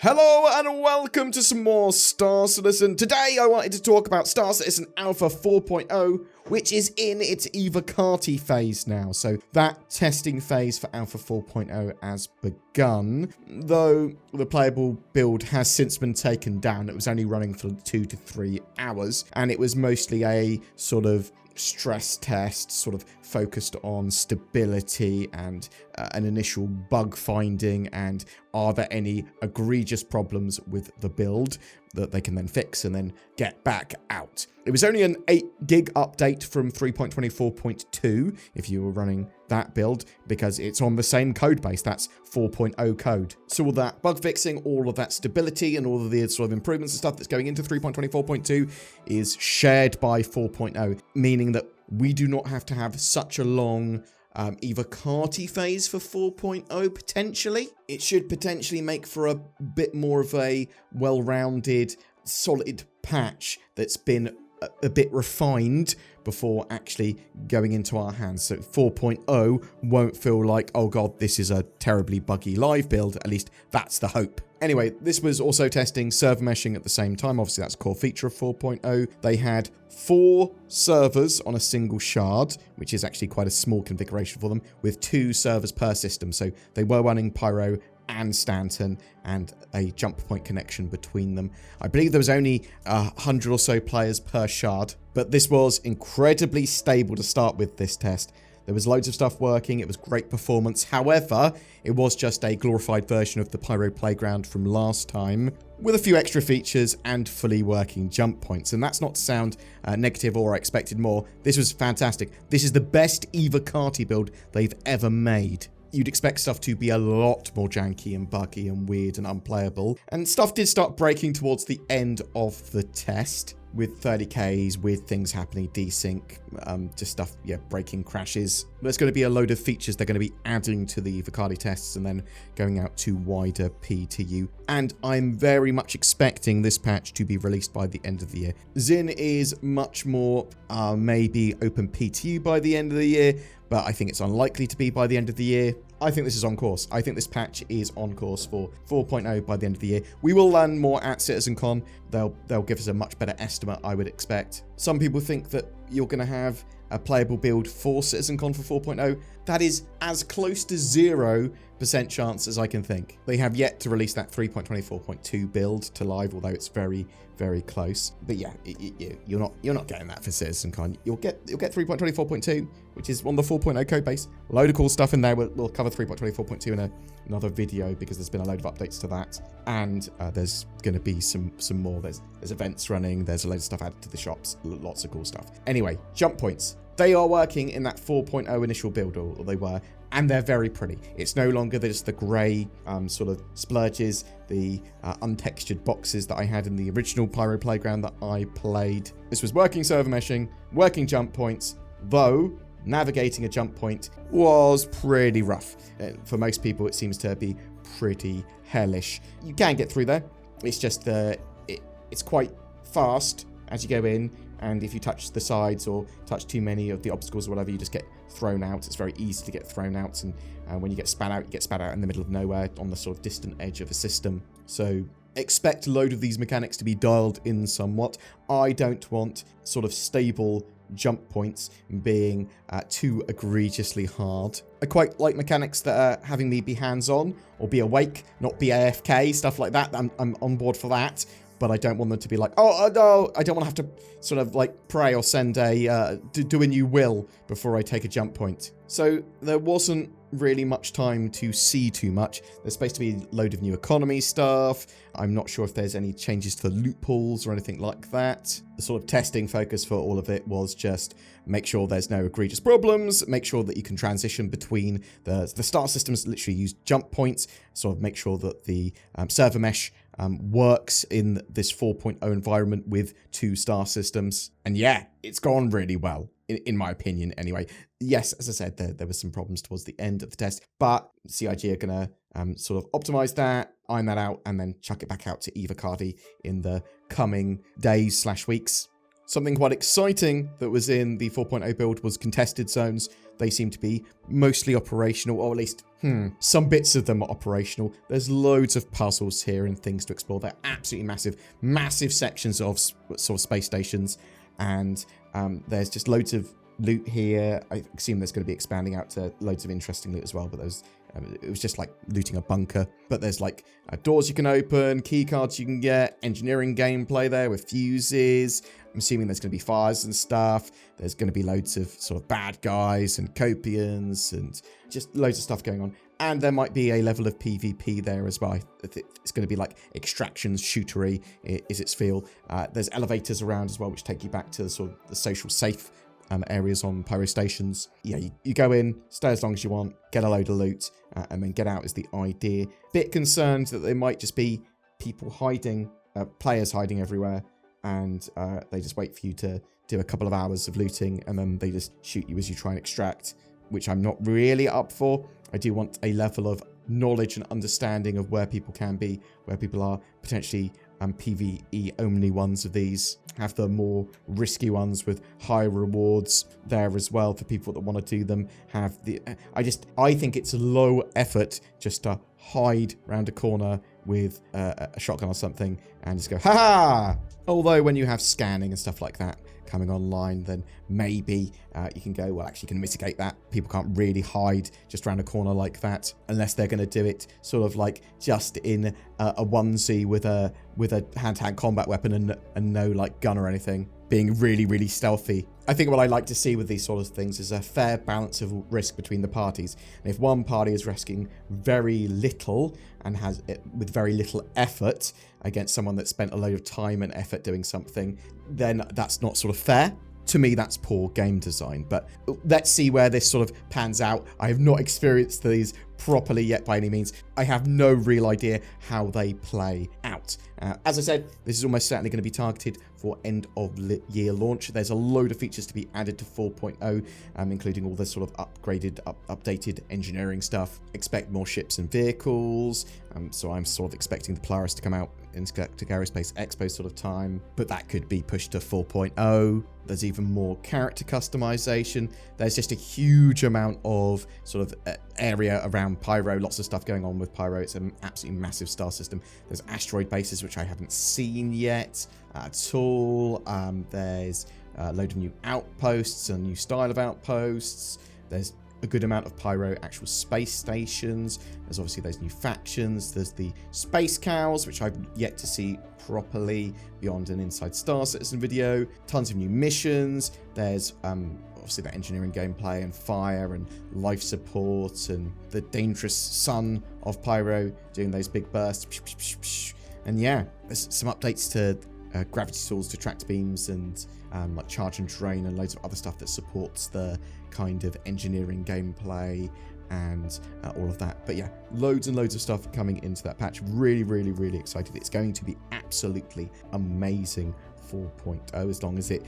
Hello and welcome to some more Star Citizen. Today I wanted to talk about Star Citizen Alpha 4.0, which is in its Evocati phase now. So that testing phase for Alpha 4.0 has begun, though the playable build has since been taken down. It was only running for 2 to 3 hours, and it was mostly a sort of stress test, sort of focused on stability and an initial bug finding, and are there any egregious problems with the build that they can then fix and then get back out. It was only an 8 gig update from 3.24.2 if you were running that build, because it's on the same code base. That's 4.0 code. So all that bug fixing, all of that stability, and all of the sort of improvements and stuff that's going into 3.24.2 is shared by 4.0, meaning that we do not have to have such a long Evocati phase for 4.0 potentially. It should potentially make for a bit more of a well-rounded, solid patch that's been a bit refined before actually going into our hands. So 4.0 won't feel like, oh god, this is a terribly buggy live build. At least that's the hope. Anyway, this was also testing server meshing at the same time. Obviously, that's a core feature of 4.0. They had 4 servers on a single shard, which is actually quite a small configuration for them, with 2 servers per system. So they were running Pyro and Stanton, and a jump point connection between them. I believe there was only 100 or so players per shard, but this was incredibly stable to start with this test. There was loads of stuff working, it was great performance. However, it was just a glorified version of the Pyro Playground from last time, with a few extra features and fully working jump points. And that's not to sound negative or I expected more. This was fantastic. This is the best Evocati build they've ever made. You'd expect stuff to be a lot more janky and buggy and weird and unplayable. And stuff did start breaking towards the end of the test, with 30Ks, weird things happening, desync, just stuff, breaking crashes. There's going to be a load of features they're going to be adding to the Evocati tests and then going out to wider PTU. And I'm very much expecting this patch to be released by the end of the year. Zin is much more maybe open PTU by the end of the year, but I think it's unlikely to be by the end of the year. I think this is on course. I think this patch is on course for 4.0 by the end of the year. We will learn more at CitizenCon. They'll give us a much better estimate, I would expect. Some people think that you're going to have a playable build for CitizenCon for 4.0. That is as close to 0% chance as I can think. They have yet to release that 3.24.2 build to live, although it's very, very close. But yeah, you're not getting that for CitizenCon. You'll get 3.24.2, which is on the 4.0 code base. A load of cool stuff in there. We'll cover 3.24.2 in another video, because there's been a load of updates to that, and there's going to be some more. There's events running. There's a load of stuff added to the shops. Lots of cool stuff. Anyway, jump points. They are working in that 4.0 initial build, or they were, and they're very pretty. It's no longer just the grey sort of splurges, the untextured boxes that I had in the original Pyro Playground that I played. This was working server meshing, working jump points, though navigating a jump point was pretty rough. For most people, it seems to be pretty hellish. You can get through there. It's just it's quite fast as you go in, and if you touch the sides or touch too many of the obstacles or whatever, you just get thrown out. It's very easy to get thrown out, and when you get spat out, you get spat out in the middle of nowhere on the sort of distant edge of a system. So expect a load of these mechanics to be dialed in somewhat. I don't want sort of stable jump points being too egregiously hard. I quite like mechanics that are having me be hands-on or be awake, not be AFK, stuff like that. I'm on board for that. But I don't want them to be like, oh no, I don't want to have to sort of like pray or send a do a new will before I take a jump point. So there wasn't really much time to see too much. There's supposed to be a load of new economy stuff. I'm not sure if there's any changes to the loot pools or anything like that. The sort of testing focus for all of it was just make sure there's no egregious problems, make sure that you can transition between the star systems, literally use jump points, sort of make sure that the server mesh works in this 4.0 environment with 2 star systems. And yeah, it's gone really well, in my opinion anyway. Yes, as I said, there were some problems towards the end of the test, but CIG are going to sort of optimize that, iron that out, and then chuck it back out to Evocati in the coming days/weeks. Something quite exciting that was in the 4.0 build was contested zones. They seem to be mostly operational, or at least, some bits of them are operational. There's loads of puzzles here and things to explore. They're absolutely massive, massive sections of sort of space stations. And there's just loads of loot here. I assume there's going to be expanding out to loads of interesting loot as well, but it was just like looting a bunker. But there's like doors you can open, key cards you can get, engineering gameplay there with fuses. I'm assuming there's going to be fires and stuff. There's going to be loads of sort of bad guys and copians and just loads of stuff going on. And there might be a level of PvP there as well. It's going to be like extractions, shootery is its feel. There's elevators around as well, which take you back to the sort of the social safe areas on pyro stations. Yeah, you go in, stay as long as you want, get a load of loot, and then get out is the idea. Bit concerned that there might just be people hiding, players hiding everywhere, and they just wait for you to do a couple of hours of looting, and then they just shoot you as you try and extract, which I'm not really up for. I do want a level of knowledge and understanding of where people can be, where people are, potentially PvE only ones of these. Have the more risky ones with higher rewards there as well for people that want to do them. Have the I think it's low effort just to hide around a corner with a shotgun or something and just go ha ha. Although when you have scanning and stuff like that coming online, then maybe you can go, well, actually, you can mitigate that. People can't really hide just around a corner like that unless they're going to do it sort of like just in a onesie with a hand-to-hand combat weapon and no like gun or anything, being really, really stealthy. I think what I like to see with these sort of things is a fair balance of risk between the parties. And if one party is risking very little and has it with very little effort against someone that spent a load of time and effort doing something, then that's not sort of fair. To me, that's poor game design. But let's see where this sort of pans out. I have not experienced these properly yet by any means. I have no real idea how they play out. As I said, this is almost certainly going to be targeted for end of year launch. There's a load of features to be added to 4.0, including all the sort of upgraded, updated engineering stuff. Expect more ships and vehicles. So I'm sort of expecting the Polaris to come out in Galactic Aerospace Expo sort of time, but that could be pushed to 4.0. There's even more character customization. There's just a huge amount of sort of area around Pyro, lots of stuff going on with Pyro. It's an absolutely massive star system. There's asteroid bases, which I haven't seen yet at all. There's a load of new outposts, a new style of outposts. There's a good amount of Pyro actual space stations. There's obviously those new factions. There's the space cows, which I've yet to see properly beyond an Inside Star Citizen video. Tons of new missions. There's obviously that engineering gameplay and fire and life support and the dangerous sun of Pyro doing those big bursts. And yeah, there's some updates to gravity tools to tracked beams and like charge and drain and loads of other stuff that supports the kind of engineering gameplay and all of that. But yeah, loads and loads of stuff coming into that patch. Really, really, really excited. It's going to be absolutely amazing 4.0 as long as it,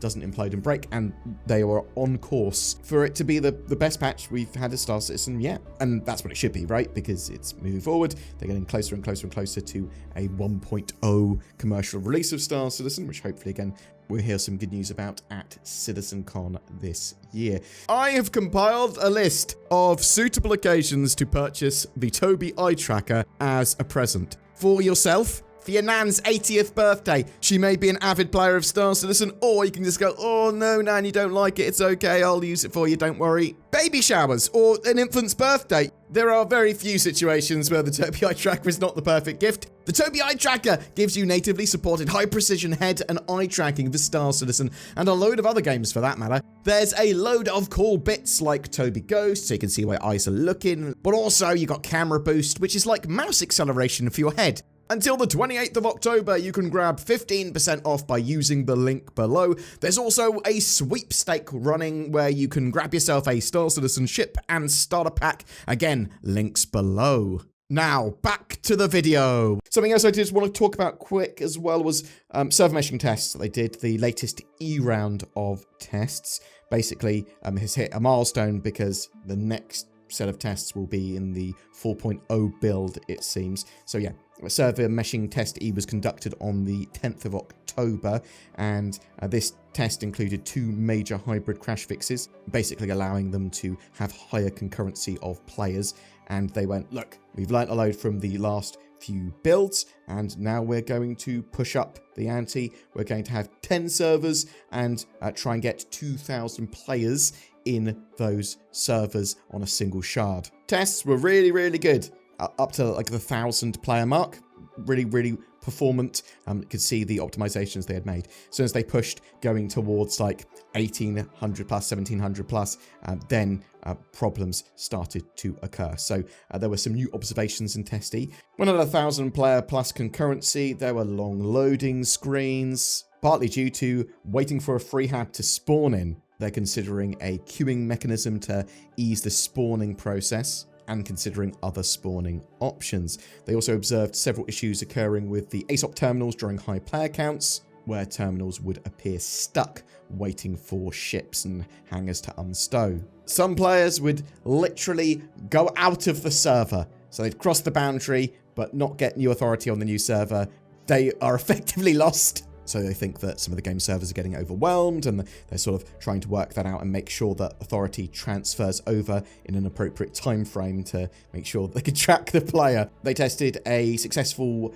doesn't implode and break, and they are on course for it to be the best patch we've had as Star Citizen yet. And that's what it should be, right? Because it's moving forward. They're getting closer and closer and closer to a 1.0 commercial release of Star Citizen, which hopefully again we'll hear some good news about at CitizenCon this year. I have compiled a list of suitable occasions to purchase the Toby eye tracker as a present for yourself. For your nan's 80th birthday. She may be an avid player of Star Citizen, or you can just go, oh no, Nan, you don't like it. It's okay, I'll use it for you, don't worry. Baby showers, or an infant's birthday. There are very few situations where the Toby eye tracker is not the perfect gift. The Toby eye tracker gives you natively supported high-precision head and eye tracking for Star Citizen, and a load of other games for that matter. There's a load of cool bits like Toby Ghost, so you can see where eyes are looking, but also you got camera boost, which is like mouse acceleration for your head. Until the 28th of October, you can grab 15% off by using the link below. There's also a sweepstake running where you can grab yourself a Star Citizen ship and starter pack. Again, links below. Now, back to the video. Something else I just want to talk about quick as well was server meshing tests. They did the latest E round of tests. Basically, has hit a milestone because the next set of tests will be in the 4.0 build, it seems. So yeah, server meshing test E was conducted on the 10th of October, and this test included 2 major hybrid crash fixes, basically allowing them to have higher concurrency of players. And they went, look, we've learnt a load from the last few builds, and now we're going to push up the ante. We're going to have 10 servers and try and get 2,000 players in those servers on a single shard. Tests were really, really good, up to like the 1,000 player mark. Really, really performant. You could see the optimizations they had made. As soon as they pushed going towards like 1,800 plus, 1,700 plus, then problems started to occur. So there were some new observations in Test E. When at 1,000 player plus concurrency, there were long loading screens, partly due to waiting for a free hab to spawn in. They're considering a queuing mechanism to ease the spawning process, and considering other spawning options. They also observed several issues occurring with the ASOP terminals during high player counts, where terminals would appear stuck, waiting for ships and hangars to unstow. Some players would literally go out of the server, so they'd cross the boundary, but not get new authority on the new server. They are effectively lost. So they think that some of the game servers are getting overwhelmed, and they're sort of trying to work that out and make sure that authority transfers over in an appropriate time frame to make sure that they can track the player. They tested a successful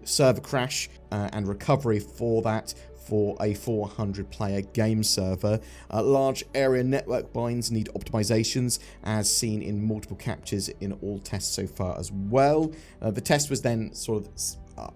server crash and recovery for that for a 400-player game server. Large area network binds need optimizations, as seen in multiple captures in all tests so far as well. The test was then sort of...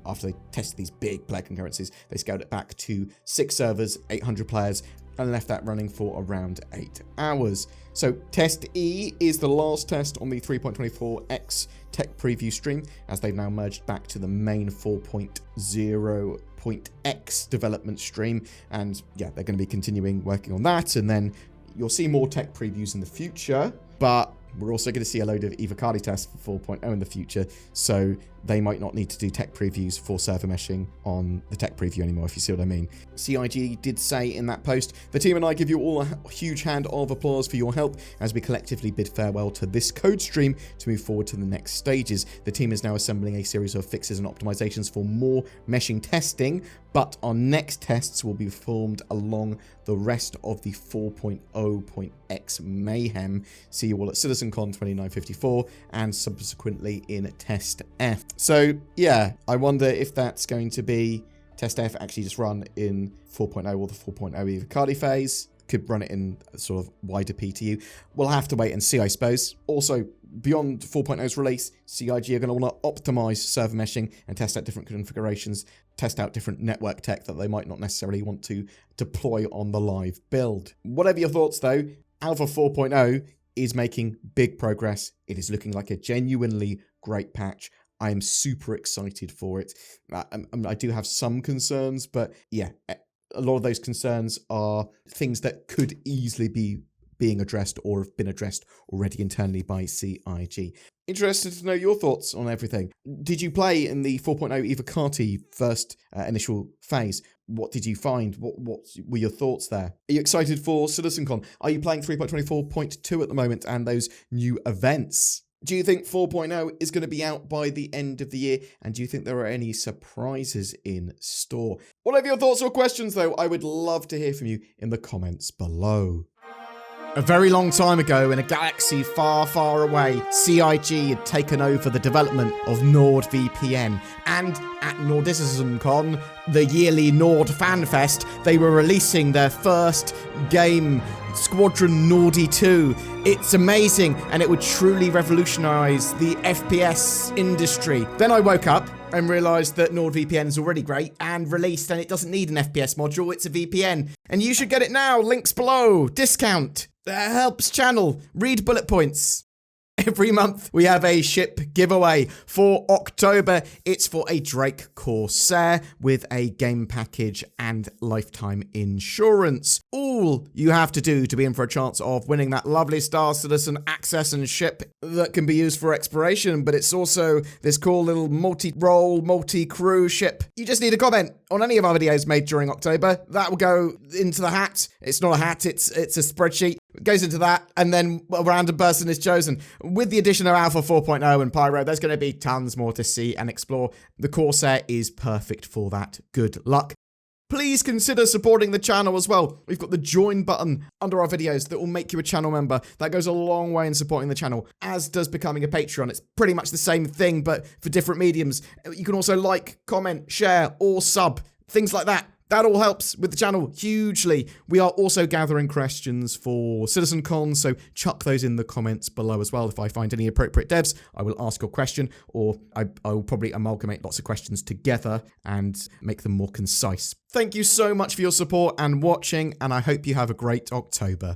after they tested these big player concurrencies, they scaled it back to 6 servers, 800 players, and left that running for around 8 hours. So Test E is the last test on the 3.24x tech preview stream, as they've now merged back to the main 4.0.x development stream. And yeah, they're going to be continuing working on that, and then you'll see more tech previews in the future, but we're also going to see a load of Evocati tests for 4.0 in the future, so they might not need to do tech previews for server meshing on the tech preview anymore, if you see what I mean. CIG did say in that post, the team and I give you all a huge hand of applause for your help as we collectively bid farewell to this code stream to move forward to the next stages. The team is now assembling a series of fixes and optimizations for more meshing testing, but our next tests will be performed along the rest of the 4.0.x mayhem. See you all at CitizenCon 2954 and subsequently in Test F. So yeah, I wonder if that's going to be Test F actually just run in 4.0 or the 4.0 Evocati phase. Could run it in sort of wider PTU. We'll have to wait and see, I suppose. Also, beyond 4.0's release, CIG are going to want to optimize server meshing and test out different configurations, test out different network tech that they might not necessarily want to deploy on the live build. Whatever your thoughts though, Alpha 4.0 is making big progress. It is looking like a genuinely great patch. I am super excited for it. I do have some concerns, but yeah, a lot of those concerns are things that could easily be being addressed or have been addressed already internally by CIG. Interested to know your thoughts on everything. Did you play in the 4.0 Evocati first initial phase? What did you find? What were your thoughts there? Are you excited for CitizenCon? Are you playing 3.24.2 at the moment and those new events? Do you think 4.0 is going to be out by the end of the year? And do you think there are any surprises in store? Whatever your thoughts or questions, though, I would love to hear from you in the comments below. A very long time ago, in a galaxy far, far away, CIG had taken over the development of NordVPN. And at NordicismCon, the yearly Nord FanFest, they were releasing their first game, Squadron Nordy 2. It's amazing, and it would truly revolutionize the FPS industry. Then I woke up and realized that NordVPN is already great and released, and it doesn't need an FPS module, it's a VPN. And you should get it now, links below, discount. Helps channel, read bullet points. Every month we have a ship giveaway. For October, it's for a Drake Corsair with a game package and lifetime insurance. All you have to do to be in for a chance of winning that lovely Star Citizen access and ship that can be used for exploration, but it's also this cool little multi-role, multi-crew ship. You just need a comment on any of our videos made during October. That will go into the hat. It's not a hat, it's a spreadsheet goes into that, and then a random person is chosen. With the addition of Alpha 4.0 and Pyro, there's going to be tons more to see and explore. The Corsair is perfect for that. Good luck. Please consider supporting the channel as well. We've got the join button under our videos that will make you a channel member. That goes a long way in supporting the channel, as does becoming a Patreon. It's pretty much the same thing, but for different mediums. You can also like, comment, share, or sub, things like that. That all helps with the channel hugely. We are also gathering questions for Citizen Con, so chuck those in the comments below as well. If I find any appropriate devs, I will ask your question, or I will probably amalgamate lots of questions together and make them more concise. Thank you so much for your support and watching, and I hope you have a great October.